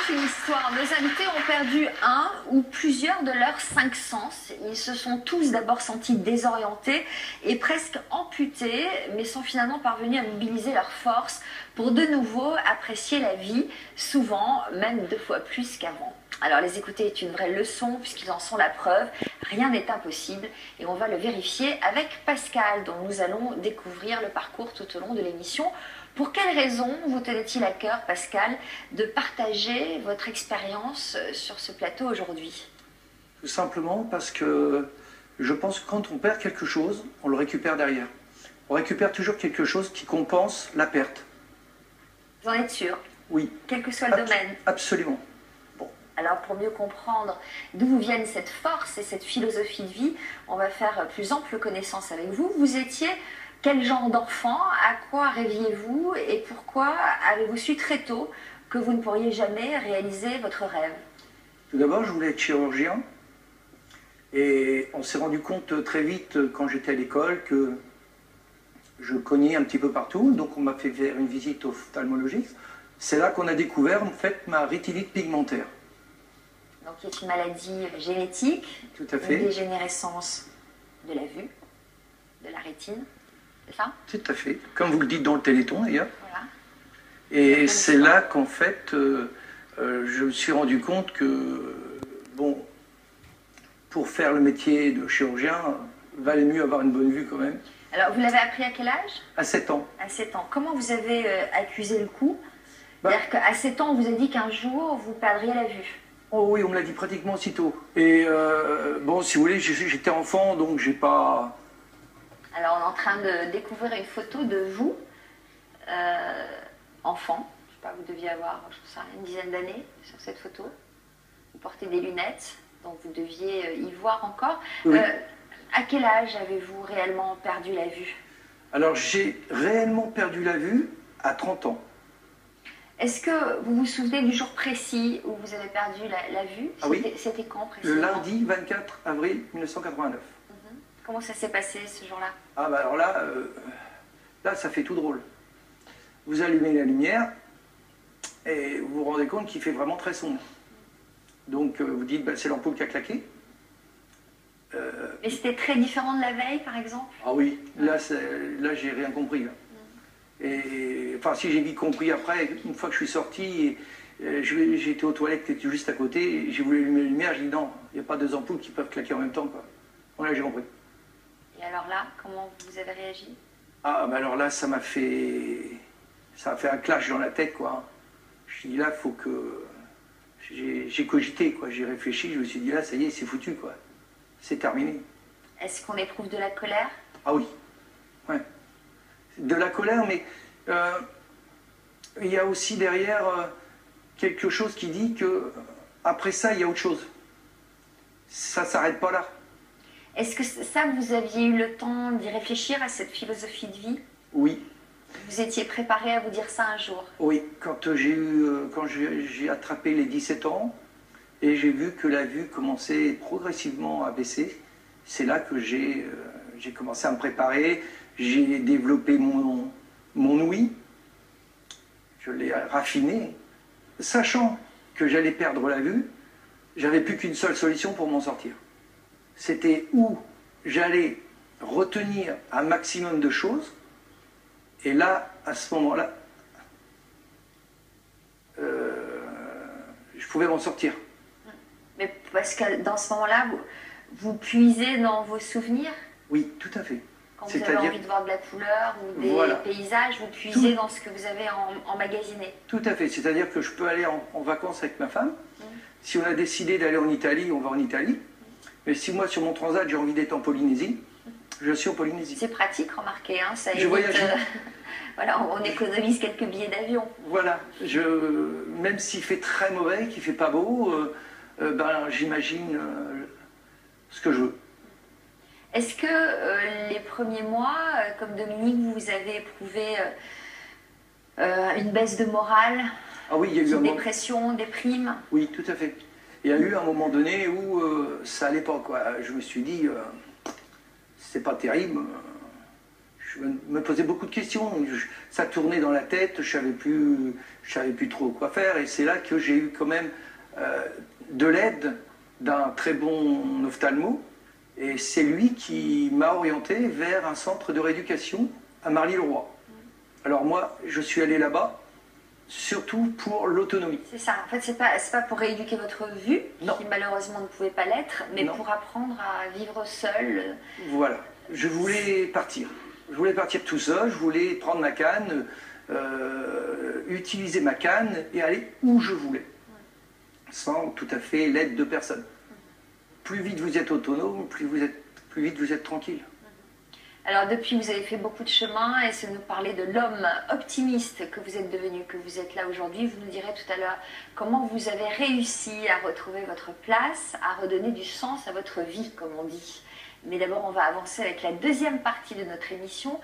raconte une histoire. Nos invités ont perdu un ou plusieurs de leurs 5 sens. Ils se sont tous d'abord sentis désorientés et presque amputés, mais sont finalement parvenus à mobiliser leurs forces pour de nouveau apprécier la vie, souvent même 2 fois plus qu'avant. Alors les écouter est une vraie leçon puisqu'ils en sont la preuve. Rien n'est impossible et on va le vérifier avec Pascal, dont nous allons découvrir le parcours tout au long de l'émission. Pour quelles raisons vous tenait-il à cœur, Pascal, de partager votre expérience sur ce plateau aujourd'hui? Tout simplement parce que je pense que quand on perd quelque chose, on le récupère derrière. On récupère toujours quelque chose qui compense la perte. Vous en êtes sûr? Oui. Quel que soit le domaine? Absolument. Bon, alors pour mieux comprendre d'où vous viennent cette force et cette philosophie de vie, on va faire plus ample connaissance avec vous. Vous étiez quel genre d'enfant? À quoi rêviez-vous? Et pourquoi avez-vous su très tôt que vous ne pourriez jamais réaliser votre rêve? Tout d'abord, je voulais être chirurgien. Et on s'est rendu compte très vite, quand j'étais à l'école, que je cognais un petit peu partout. Donc on m'a fait faire une visite ophtalmologiste. C'est là qu'on a découvert, en fait, ma rétinite pigmentaire. Donc qui est une maladie génétique. Tout à fait. Une dégénérescence de la vue, de la rétine. C'est ça? Tout à fait. Comme vous le dites dans le Téléthon, d'ailleurs. Voilà. Et c'est là qu'en fait, je me suis rendu compte que, bon, pour faire le métier de chirurgien, valait mieux avoir une bonne vue quand même. Alors, vous l'avez appris à quel âge? À 7 ans. À 7 ans. Comment vous avez accusé le coup? C'est-à-dire qu'à 7 ans, on vous a dit qu'un jour, vous perdriez la vue. Oh oui, on me l'a dit pratiquement aussitôt. Et bon, si vous voulez, j'étais enfant, donc j'ai pas... Alors, on est en train de découvrir une photo de vous, enfant. Je sais pas, vous deviez avoir, je sais pas, une dizaine d'années sur cette photo. Vous portez des lunettes, donc vous deviez y voir encore. Oui. À quel âge avez-vous réellement perdu la vue? Alors, j'ai réellement perdu la vue à 30 ans. Est-ce que vous vous souvenez du jour précis où vous avez perdu la vue? Ah oui. C'était quand précisément? Le lundi 24 avril 1989. Comment ça s'est passé ce jour-là? Ah bah alors là, là ça fait tout drôle. Vous allumez la lumière et vous vous rendez compte qu'il fait vraiment très sombre. Donc vous dites, bah, c'est l'ampoule qui a claqué. Mais c'était très différent de la veille, par exemple? Ah oui, là j'ai rien compris. Là. Et enfin si j'ai vite compris après, une fois que je suis sorti, j'étais aux toilettes qui étaient juste à côté, j'ai voulu allumer la lumière, j'ai dit non, il n'y a pas 2 ampoules qui peuvent claquer en même temps. Quoi. Voilà, j'ai compris. Et alors là, comment vous avez réagi? Ah, bah alors là, ça m'a fait un clash dans la tête, quoi. Je dis là, faut que... J'ai cogité, quoi. J'ai réfléchi, je me suis dit là, ça y est, c'est foutu, quoi. C'est terminé. Est-ce qu'on éprouve de la colère? Ah oui, ouais. De la colère, mais il y a aussi derrière quelque chose qui dit que après ça, il y a autre chose. Ça ne s'arrête pas là. Est-ce que ça, vous aviez eu le temps d'y réfléchir à cette philosophie de vie? Oui. Vous étiez préparé à vous dire ça un jour? Oui, quand j'ai attrapé les 17 ans et j'ai vu que la vue commençait progressivement à baisser, c'est là que j'ai commencé à me préparer. J'ai développé mon ouïe, je l'ai raffiné, sachant que j'allais perdre la vue, j'avais plus qu'une seule solution pour m'en sortir. C'était où j'allais retenir un maximum de choses, et là, à ce moment-là, je pouvais m'en sortir. Mais parce que dans ce moment-là, vous puisez dans vos souvenirs? Oui, tout à fait. Quand vous avez envie de voir de la couleur ou des paysages, vous puisez dans ce que vous avez emmagasiné? Tout à fait. C'est-à-dire que je peux aller en vacances avec ma femme. Si on a décidé d'aller en Italie, on va en Italie. Mais si moi, sur mon transat, j'ai envie d'être en Polynésie, je suis en Polynésie. C'est pratique, remarquez, hein, ça évite, je voyage. Voilà, on économise quelques billets d'avion. Voilà. Même s'il fait très mauvais, qu'il ne fait pas beau, ben, j'imagine ce que je veux. Est-ce que les premiers mois, comme Dominique, vous avez éprouvé une baisse de morale? Ah oui, il y a eu une dépression, déprime? Oui, tout à fait. Il y a eu un moment donné où ça allait pas, quoi. Je me suis dit, c'est pas terrible, je me posais beaucoup de questions. Ça tournait dans la tête, je savais plus trop quoi faire. Et c'est là que j'ai eu quand même de l'aide d'un très bon ophtalmo. Et c'est lui qui m'a orienté vers un centre de rééducation à Marly-le-Roi. Alors moi, je suis allé là-bas surtout pour l'autonomie. C'est ça, en fait, c'est pas pour rééduquer votre vue, non. Qui malheureusement ne pouvait pas l'être, mais non. pour apprendre à vivre seul. Voilà, je voulais partir. Je voulais partir tout seul, je voulais prendre ma canne, utiliser ma canne et aller où je voulais, sans tout à fait l'aide de personne. Plus vite vous êtes autonome, plus vite vous êtes tranquille. Alors depuis, vous avez fait beaucoup de chemin et c'est nous parler de l'homme optimiste que vous êtes devenu, que vous êtes là aujourd'hui. Vous nous direz tout à l'heure comment vous avez réussi à retrouver votre place, à redonner du sens à votre vie, comme on dit. Mais d'abord, on va avancer avec la deuxième partie de notre émission.